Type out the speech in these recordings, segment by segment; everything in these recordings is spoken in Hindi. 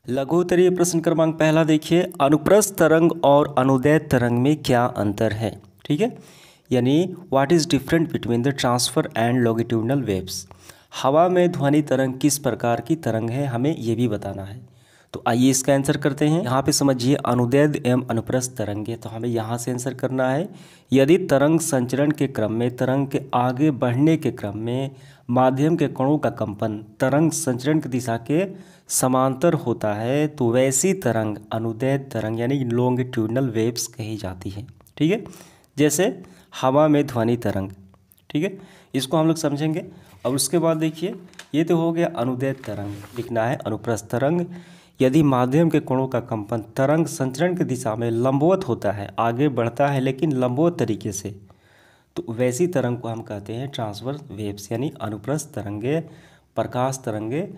लघु उत्तरीय प्रश्न क्रमांक पहला देखिए, अनुप्रस्थ तरंग और अनुदैर्ध्य तरंग में क्या अंतर है। ठीक है, यानी what is different between the transfer and longitudinal waves. हवा में ध्वनि तरंग किस प्रकार की तरंग है, हमें ये भी बताना है। तो आइए इसका आंसर करते हैं। यहाँ पे समझिए अनुदैर्ध्य एवं अनुप्रस्थ तरंग है, तो हमें यहाँ से आंसर करना है। यदि तरंग संचरण के क्रम में तरंग के आगे बढ़ने के क्रम में माध्यम के कणों का कंपन तरंग संचरण की दिशा के समांतर होता है तो वैसी तरंग अनुदैर्ध्य तरंग यानी लॉन्गिट्यूडिनल वेव्स कही जाती है। ठीक है, जैसे हवा में ध्वनि तरंग। ठीक है, इसको हम लोग समझेंगे। और उसके बाद देखिए, ये तो हो गया अनुदैर्ध्य तरंग, लिखना है अनुप्रस्थ तरंग। यदि माध्यम के कणों का कंपन तरंग संचरण की दिशा में लंबवत होता है, आगे बढ़ता है लेकिन लंबवत तरीके से, तो वैसी तरंग को हम कहते हैं ट्रांसवर्स वेव्स यानी अनुप्रस्थ तरंगे। प्रकाश तरंगे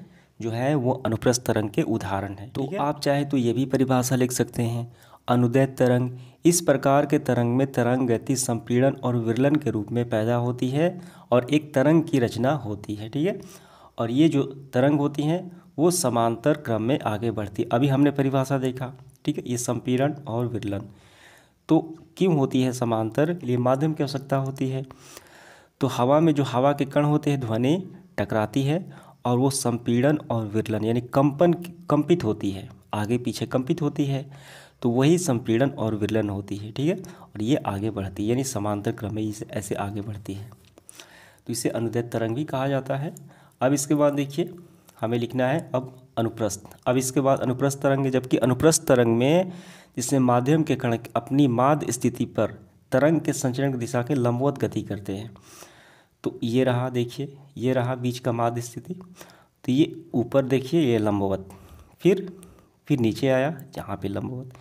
जो है वो अनुप्रस्थ तरंग के उदाहरण है। तो आप चाहे तो ये भी परिभाषा लिख सकते हैं, अनुदैर्ध्य तरंग इस प्रकार के तरंग में तरंग गति संपीड़न और विरलन के रूप में पैदा होती है और एक तरंग की रचना होती है। ठीक है, और ये जो तरंग होती हैं वो समांतर क्रम में आगे बढ़ती है। अभी हमने परिभाषा देखा। ठीक है, ये संपीड़न और विरलन तो क्यों होती है समांतर, लिए माध्यम की आवश्यकता होती है। तो हवा में जो हवा के कण होते हैं ध्वनि टकराती है और वो संपीड़न और विरलन यानी कंपित होती है, आगे पीछे कंपित होती है, तो वही संपीड़न और विरलन होती है। ठीक है, और ये आगे बढ़ती है यानी समांतर क्रम में इसे ऐसे आगे बढ़ती है, तो इसे अनुदैर्ध्य तरंग भी कहा जाता है। अब इसके बाद देखिए हमें लिखना है अब अनुप्रस्थ। अब इसके बाद अनुप्रस्थ तरंग है, जबकि अनुप्रस्थ तरंग में जिसमें माध्यम के कण अपनी माध्य स्थिति पर तरंग के संचरण की दिशा के लंबवत गति करते हैं। तो ये रहा, देखिए ये रहा बीच का माध्य स्थिति, तो ये ऊपर देखिए ये लंबवत, फिर नीचे आया जहाँ पे लंबवत,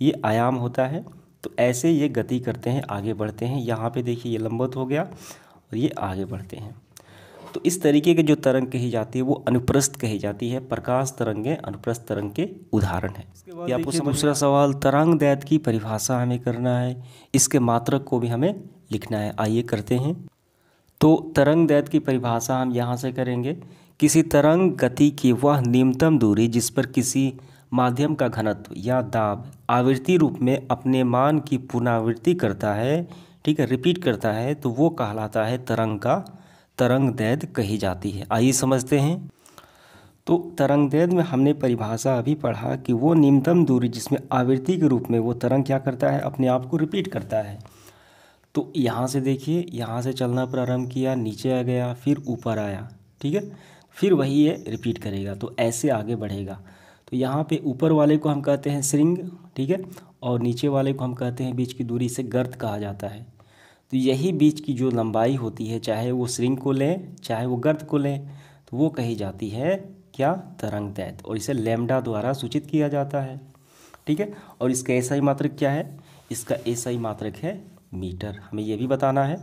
ये आयाम होता है। तो ऐसे ये गति करते हैं, आगे बढ़ते हैं। यहाँ पे देखिए ये लंबवत हो गया और ये आगे बढ़ते हैं। तो इस तरीके की जो तरंग कही जाती है वो अनुप्रस्थ कही जाती है। प्रकाश तरंगें अनुप्रस्थ तरंग के उदाहरण है। ये आपको दूसरा सवाल, तरंग दैर्ध्य की परिभाषा हमें करना है, इसके मात्रक को भी हमें लिखना है। आइए करते हैं। तो तरंग दैर्ध्य की परिभाषा हम यहाँ से करेंगे, किसी तरंग गति की वह न्यूनतम दूरी जिस पर किसी माध्यम का घनत्व या दाब आवृत्ति रूप में अपने मान की पुनरावृत्ति करता है, ठीक है, रिपीट करता है, तो वो कहलाता है तरंग का तरंग दैर्ध्य कही जाती है। आइए समझते हैं। तो तरंग दैर्ध्य में हमने परिभाषा अभी पढ़ा कि वो न्यूनतम दूरी जिसमें आवृत्ति के रूप में वो तरंग क्या करता है, अपने आप को रिपीट करता है। तो यहाँ से देखिए, यहाँ से चलना प्रारंभ किया, नीचे आ गया, फिर ऊपर आया, ठीक है, फिर वही ये रिपीट करेगा, तो ऐसे आगे बढ़ेगा। तो यहाँ पे ऊपर वाले को हम कहते हैं श्रृंग, ठीक है, और नीचे वाले को हम कहते हैं बीच की दूरी से गर्त कहा जाता है। तो यही बीच की जो लंबाई होती है, चाहे वो श्रृंग को लें चाहे वो गर्त को लें, तो वो कही जाती है क्या, तरंग दैर्ध्य, और इसे लैम्डा द्वारा सूचित किया जाता है। ठीक है, और इसका एसआई मात्रक क्या है, इसका एसआई मात्रक है मीटर। हमें ये भी बताना है,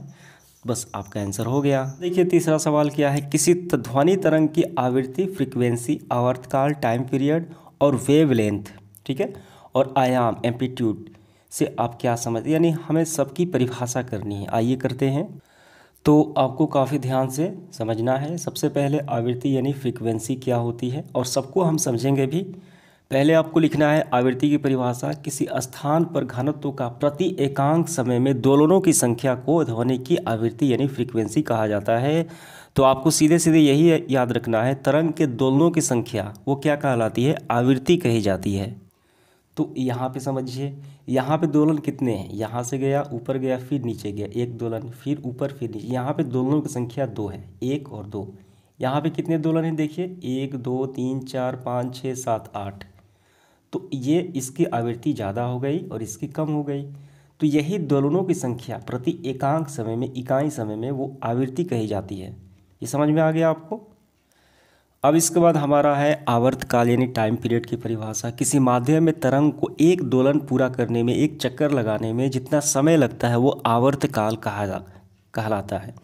बस आपका आंसर हो गया। देखिए तीसरा सवाल क्या है, किसी ध्वनि तरंग की आवृत्ति, फ्रीक्वेंसी, आवर्तकाल, टाइम पीरियड और वेवलेंथ, ठीक है, और आयाम, एम्पलीट्यूड से आप क्या समझते, यानी हमें सबकी परिभाषा करनी है। आइए करते हैं। तो आपको काफ़ी ध्यान से समझना है। सबसे पहले आवृत्ति यानी फ्रीक्वेंसी क्या होती है, और सबको हम समझेंगे भी। पहले आपको लिखना है आवृत्ति की परिभाषा, किसी स्थान पर घनत्व का प्रति एकांक समय में दोलनों की संख्या को ध्वनि की आवृत्ति यानी फ्रीक्वेंसी कहा जाता है। तो आपको सीधे सीधे यही याद रखना है, तरंग के दोलनों की संख्या वो क्या कहलाती है, आवृत्ति कही जाती है। तो यहाँ पे समझिए, यहाँ पे दोलन कितने हैं, यहाँ से गया, ऊपर गया, फिर नीचे गया, एक दोलन, फिर ऊपर, फिर नीचे। यहाँ पे दोलनों की संख्या 2 है, 1 और 2। यहाँ पे कितने दोलन हैं, देखिए 1 2 3 4 5 6 7 8। तो ये इसकी आवृत्ति ज़्यादा हो गई और इसकी कम हो गई। तो यही दोलनों की संख्या प्रति एकांक समय में, इकाई समय में वो आवृत्ति कही जाती है। ये समझ में आ गया आपको। अब इसके बाद हमारा है आवर्तकाल यानी टाइम पीरियड की परिभाषा, किसी माध्यम में तरंग को एक दोलन पूरा करने में, एक चक्कर लगाने में जितना समय लगता है वो आवर्तकाल कहलाता है।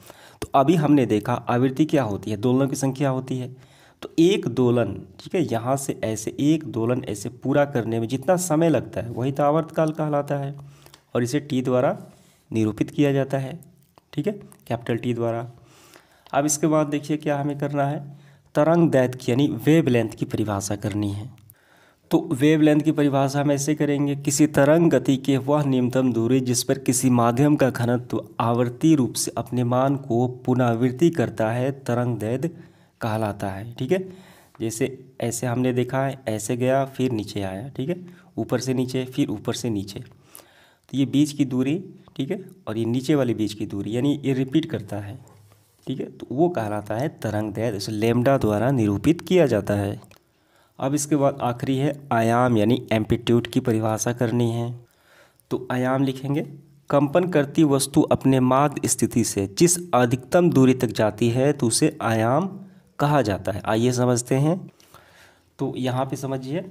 तो अभी हमने देखा आवृत्ति क्या होती है, दोलनों की संख्या होती है। तो एक दोलन, ठीक है, यहाँ से ऐसे एक दोलन ऐसे पूरा करने में जितना समय लगता है वही तो आवर्तकाल कहलाता है, और इसे टी द्वारा निरूपित किया जाता है, ठीक है, कैपिटल टी द्वारा। अब इसके बाद देखिए क्या हमें करना है, तरंग दैर्ध्य की यानी वेवलेंथ की परिभाषा करनी है। तो वेवलेंथ की परिभाषा हम ऐसे करेंगे, किसी तरंग गति की वह न्यूनतम दूरी जिस पर किसी माध्यम का घनत्व आवर्ती रूप से अपने मान को पुनरावृत्ति करता है तरंगदैर्घ्य कहलाता है। ठीक है, जैसे ऐसे हमने देखा है, ऐसे गया फिर नीचे आया, ठीक है, ऊपर से नीचे फिर ऊपर से नीचे, तो ये बीच की दूरी, ठीक है, और ये नीचे वाली बीच की दूरी, यानी ये रिपीट करता है, ठीक है, तो वो कहलाता है तरंगदैर्घ्य, इसे लैम्ब्डा द्वारा निरूपित किया जाता है। अब इसके बाद आखिरी है आयाम यानी एम्पलीट्यूड की परिभाषा करनी है। तो आयाम लिखेंगे, कंपन करती वस्तु अपने माध्य स्थिति से जिस अधिकतम दूरी तक जाती है तो उसे आयाम कहा जाता है। आइए समझते हैं। तो यहाँ पे समझिए,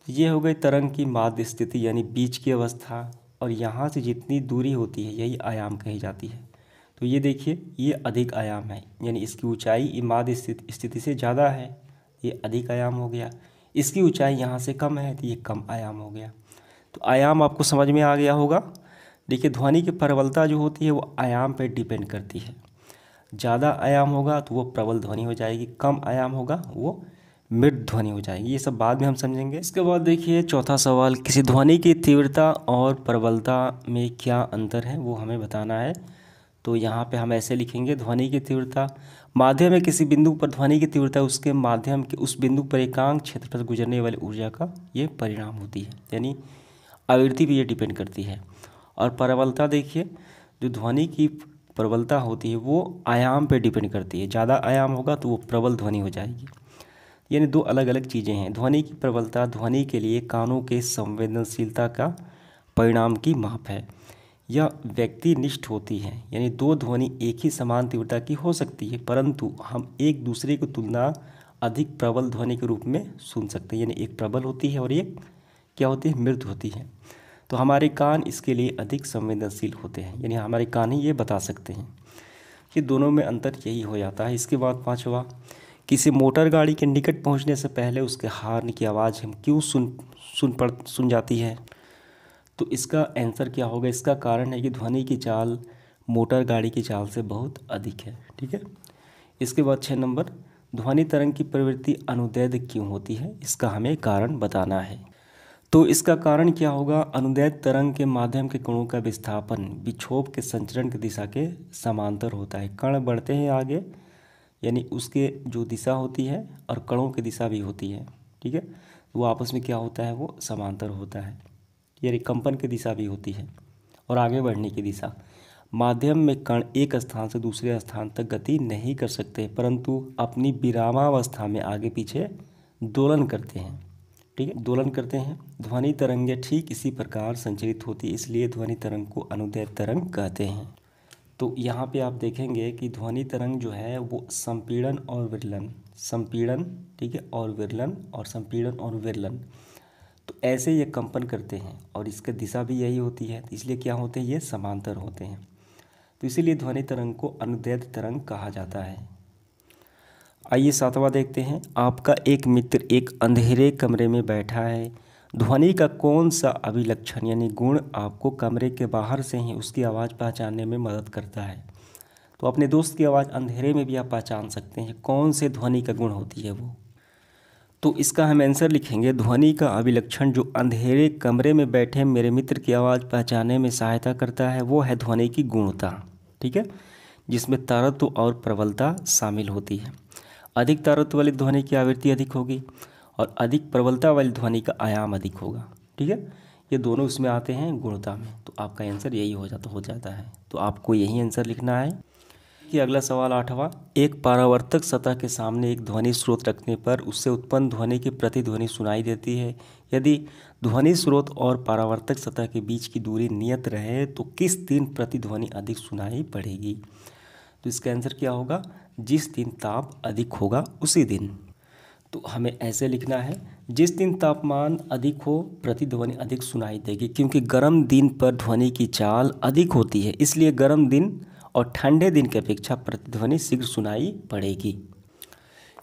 ये हो गई तरंग की माध्य स्थिति यानी बीच की अवस्था, और यहाँ से जितनी दूरी होती है यही आयाम कही जाती है। तो ये देखिए, ये अधिक आयाम है, यानी इसकी ऊंचाई माध्य स्थिति से ज़्यादा है, ये अधिक आयाम हो गया। इसकी ऊंचाई यहाँ से कम है तो ये कम आयाम हो गया। तो आयाम आपको समझ में आ गया होगा। देखिए, ध्वनि की प्रबलता जो होती है वो आयाम पर डिपेंड करती है। ज़्यादा आयाम होगा तो वो प्रबल ध्वनि हो जाएगी, कम आयाम होगा वो मृद ध्वनि हो जाएगी। ये सब बाद में हम समझेंगे। इसके बाद देखिए चौथा सवाल, किसी ध्वनि की तीव्रता और प्रबलता में क्या अंतर है वो हमें बताना है। तो यहाँ पे हम ऐसे लिखेंगे, ध्वनि की तीव्रता, माध्यम में किसी बिंदु पर ध्वनि की तीव्रता उसके माध्यम के उस बिंदु पर एकांक क्षेत्र पर गुजरने वाली ऊर्जा का ये परिणाम होती है, यानी आवृत्ति भी ये डिपेंड करती है। और प्रबलता देखिए, जो ध्वनि की प्रबलता होती है वो आयाम पे डिपेंड करती है। ज़्यादा आयाम होगा तो वो प्रबल ध्वनि हो जाएगी। यानी दो अलग अलग चीज़ें हैं। ध्वनि की प्रबलता ध्वनि के लिए कानों के संवेदनशीलता का परिणाम की माप है। यह व्यक्तिनिष्ठ होती है, यानी दो ध्वनि एक ही समान तीव्रता की हो सकती है परंतु हम एक दूसरे की तुलना अधिक प्रबल ध्वनि के रूप में सुन सकते हैं। यानी एक प्रबल होती है और एक क्या होती है, मृदु होती है। तो हमारे कान इसके लिए अधिक संवेदनशील होते हैं, यानी हमारे कान ही ये बता सकते हैं। ये दोनों में अंतर यही हो जाता है। इसके बाद पांचवा, किसी मोटर गाड़ी के निकट पहुंचने से पहले उसके हॉर्न की आवाज़ हम क्यों सुन जाती है। तो इसका आंसर क्या होगा, इसका कारण है कि ध्वनि की चाल मोटर गाड़ी की चाल से बहुत अधिक है। ठीक है। इसके बाद 6 नंबर, ध्वनि तरंग की प्रवृत्ति अनुदैर्ध्य क्यों होती है, इसका हमें कारण बताना है। तो इसका कारण क्या होगा, अनुदैर्ध्य तरंग के माध्यम के कणों का विस्थापन विक्षोभ के संचरण की दिशा के समांतर होता है। कण बढ़ते हैं आगे, यानी उसके जो दिशा होती है और कणों की दिशा भी होती है, ठीक है, वो आपस में क्या होता है, वो समांतर होता है, यानी कंपन की दिशा भी होती है और आगे बढ़ने की दिशा। माध्यम में कण एक स्थान से दूसरे स्थान तक गति नहीं कर सकते परंतु अपनी विरामावस्था में आगे पीछे दोलन करते हैं, ठीक है, दोलन करते हैं। ध्वनि तरंगें ठीक इसी प्रकार संचरित होती है, इसलिए ध्वनि तरंग को अनुदैर्ध्य तरंग कहते हैं। तो यहाँ पे आप देखेंगे कि ध्वनि तरंग जो है वो संपीड़न और विरलन, संपीड़न, ठीक है, और विरलन, और संपीड़न और विरलन, तो ऐसे ये कंपन करते हैं और इसका दिशा भी यही होती है, इसलिए क्या होते हैं, ये समांतर होते हैं। तो इसीलिए ध्वनि तरंग को अनुदैर्ध्य तरंग कहा जाता है। आइए 7वां देखते हैं। आपका एक मित्र एक अंधेरे कमरे में बैठा है, ध्वनि का कौन सा अभिलक्षण यानी गुण आपको कमरे के बाहर से ही उसकी आवाज़ पहचानने में मदद करता है। तो अपने दोस्त की आवाज़ अंधेरे में भी आप पहचान सकते हैं, कौन से ध्वनि का गुण होती है वो। तो इसका हम आंसर लिखेंगे, ध्वनि का अभिलक्षण जो अंधेरे कमरे में बैठे मेरे मित्र की आवाज़ पहचानने में सहायता करता है वो है ध्वनि की गुणता, ठीक है, जिसमें तारत्व और प्रबलता शामिल होती है। अधिक तारत्व वाली ध्वनि की आवृत्ति अधिक होगी और अधिक प्रबलता वाली ध्वनि का आयाम अधिक होगा, ठीक है, ये दोनों इसमें आते हैं गुणता में। तो आपका आंसर यही हो जाता है। तो आपको यही आंसर लिखना है। कि अगला सवाल 8वां, एक परावर्तक सतह के सामने एक ध्वनि स्रोत रखने पर उससे उत्पन्न ध्वनि की प्रतिध्वनि सुनाई देती है। यदि ध्वनि स्रोत और परावर्तक सतह के बीच की दूरी नियत रहे तो किस दिन प्रतिध्वनि अधिक सुनाई पड़ेगी। तो इसका आंसर क्या होगा, जिस दिन ताप अधिक होगा उसी दिन। तो हमें ऐसे लिखना है, जिस दिन तापमान अधिक हो प्रतिध्वनि अधिक सुनाई देगी, क्योंकि गर्म दिन पर ध्वनि की चाल अधिक होती है, इसलिए गर्म दिन और ठंडे दिन की अपेक्षा प्रतिध्वनि शीघ्र सुनाई पड़ेगी।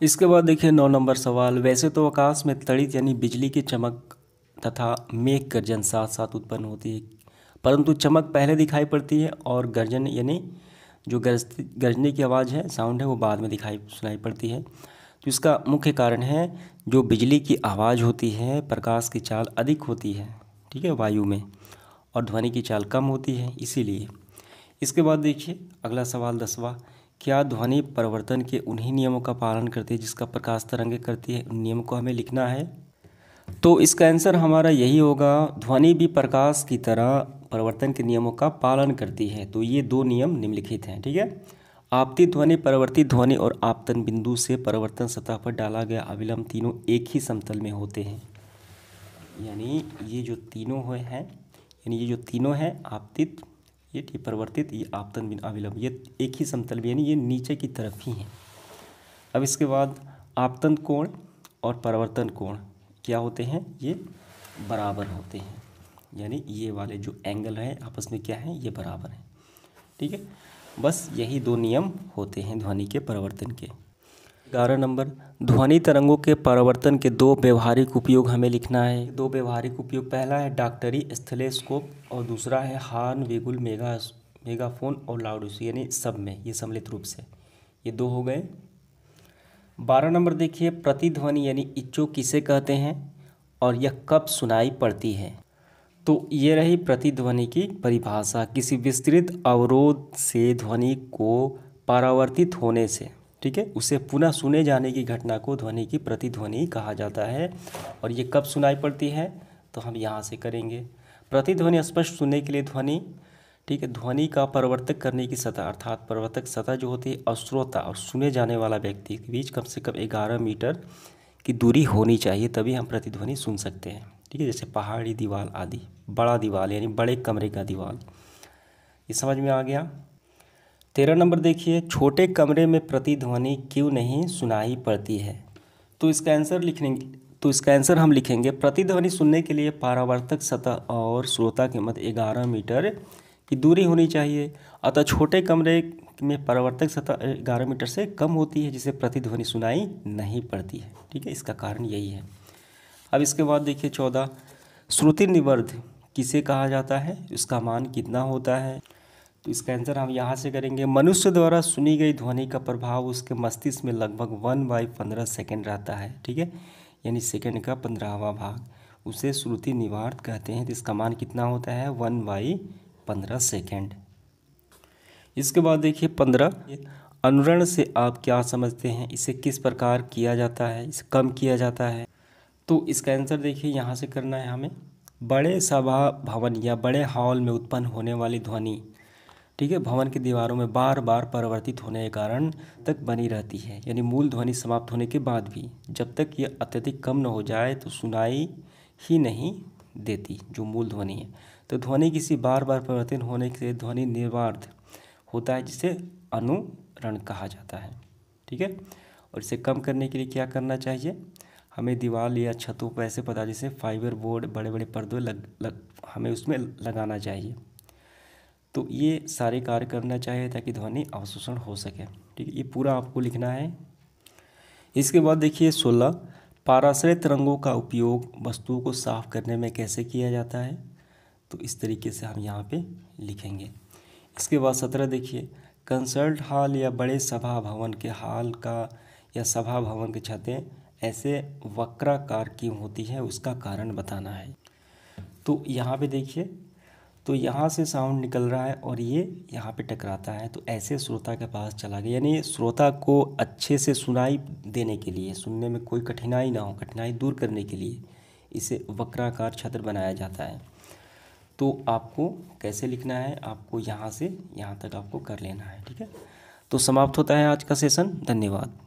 इसके बाद देखिए 9 नंबर सवाल, वैसे तो आकाश में तड़ित यानी बिजली की चमक तथा मेघ गर्जन साथ साथ उत्पन्न होती है, परंतु चमक पहले दिखाई पड़ती है और गर्जन यानी जो गरजने की आवाज़ है, साउंड है, वो बाद में सुनाई पड़ती है। तो इसका मुख्य कारण है जो बिजली की आवाज़ होती है प्रकाश की चाल अधिक होती है, ठीक है, वायु में, और ध्वनि की चाल कम होती है, इसीलिए। इसके बाद देखिए अगला सवाल 10वां, क्या ध्वनि परिवर्तन के उन्हीं नियमों का पालन करती है जिसका प्रकाश तरंगे करती है? उन नियमों को हमें लिखना है। तो इसका आंसर हमारा यही होगा, ध्वनि भी प्रकाश की तरह परिवर्तन के नियमों का पालन करती है। तो ये दो नियम निम्नलिखित हैं, ठीक है। आपतित ध्वनि, परिवर्तित ध्वनि और आपतन बिंदु से परिवर्तन सतह पर डाला गया अविलंब तीनों एक ही समतल में होते हैं। यानी ये जो तीनों हैं, यानी ये जो तीनों हैं, आपतित, ये परिवर्तित, ये आपतन बिन अविलंब, ये एक ही समतल में, यानी ये नीचे की तरफ ही हैं। अब इसके बाद आपतन कोण और परिवर्तन कोण क्या होते हैं? ये बराबर होते हैं, यानी ये वाले जो एंगल हैं आपस में क्या हैं? ये बराबर हैं, ठीक है। बस यही दो नियम होते हैं ध्वनि के परिवर्तन के। 11 नंबर, ध्वनि तरंगों के परिवर्तन के दो व्यवहारिक उपयोग हमें लिखना है। दो व्यवहारिक उपयोग, पहला है डॉक्टरी स्थलेस्कोप और दूसरा है हॉर्न, वेगुल, मेगाफोन और लाउड, यानी सब में, ये सम्मिलित रूप से, ये दो हो गए। 12 नंबर देखिए, प्रतिध्वनि यानी इच्चो किसे कहते हैं और यह कब सुनाई पड़ती है? तो ये रही प्रतिध्वनि की परिभाषा, किसी विस्तृत अवरोध से ध्वनि को परावर्तित होने से, ठीक है, उसे पुनः सुने जाने की घटना को ध्वनि की प्रतिध्वनि कहा जाता है। और ये कब सुनाई पड़ती है? तो हम यहाँ से करेंगे। प्रतिध्वनि स्पष्ट सुनने के लिए ध्वनि, ठीक है, ध्वनि का परिवर्तक करने की सतह, अर्थात परिवर्तक सतह जो होती है अश्रोता और सुने जाने वाला व्यक्ति के बीच कम से कम 11 मीटर की दूरी होनी चाहिए, तभी हम प्रतिध्वनि सुन सकते हैं, ठीक है। जैसे पहाड़ी दीवार आदि, बड़ा दीवार यानी बड़े कमरे का दीवार, ये समझ में आ गया। 13 नंबर देखिए, छोटे कमरे में प्रतिध्वनि क्यों नहीं सुनाई पड़ती है? तो इसका आंसर हम लिखेंगे, प्रतिध्वनि सुनने के लिए परावर्तक सतह और श्रोता के मध्य 11 मीटर की दूरी होनी चाहिए, अतः छोटे कमरे में परावर्तक सतह 11 मीटर से कम होती है, जिससे प्रतिध्वनि सुनाई नहीं पड़ती है, ठीक है। इसका कारण यही है। अब इसके बाद देखिए 14, श्रुति निवर्ध किसे कहा जाता है, इसका मान कितना होता है? तो इसका आंसर हम यहाँ से करेंगे, मनुष्य द्वारा सुनी गई ध्वनि का प्रभाव उसके मस्तिष्क में लगभग 1/15 सेकेंड रहता है, ठीक है, यानी सेकेंड का 15वां भाग, उसे श्रुति निवार्ध कहते हैं। तो इसका मान कितना होता है? 1/15 सेकेंड। इसके बाद देखिए 15, अनुरण से आप क्या समझते हैं? इसे किस प्रकार किया जाता है, इसे कम किया जाता है? तो इसका आंसर देखिए यहाँ से करना है हमें, बड़े सभा भवन या बड़े हॉल में उत्पन्न होने वाली ध्वनि, ठीक है, भवन की दीवारों में बार बार परिवर्तित होने के कारण तक बनी रहती है, यानी मूल ध्वनि समाप्त होने के बाद भी, जब तक यह अत्यधिक कम न हो जाए तो सुनाई ही नहीं देती जो मूल ध्वनि है। तो ध्वनि किसी बार बार परिवर्तित होने से ध्वनि निर्वार्ध होता है, जिसे अनुरण कहा जाता है, ठीक है। और इसे कम करने के लिए क्या करना चाहिए? हमें दीवार या छतों पर ऐसे पता, जैसे फाइबर बोर्ड, बड़े बड़े पर्दे हमें उसमें लगाना चाहिए। तो ये सारे कार्य करना चाहिए ताकि ध्वनि अवशोषण हो सके, ठीक है। ये पूरा आपको लिखना है। इसके बाद देखिए 16, पराश्रय तरंगों का उपयोग वस्तुओं को साफ करने में कैसे किया जाता है? तो इस तरीके से हम यहाँ पे लिखेंगे। इसके बाद 17 देखिए, कंसर्ट हॉल या बड़े सभा भवन के हॉल का या सभा भवन की छतें ऐसे वक्राकार क्यों होती है, उसका कारण बताना है। तो यहाँ पे देखिए, तो यहाँ से साउंड निकल रहा है और ये यहाँ पे टकराता है, तो ऐसे श्रोता के पास चला गया, यानी श्रोता को अच्छे से सुनाई देने के लिए, सुनने में कोई कठिनाई ना हो, कठिनाई दूर करने के लिए इसे वक्राकार छत्र बनाया जाता है। तो आपको कैसे लिखना है? आपको यहाँ से यहाँ तक आपको कर लेना है, ठीक है। तो समाप्त होता है आज का सेशन। धन्यवाद।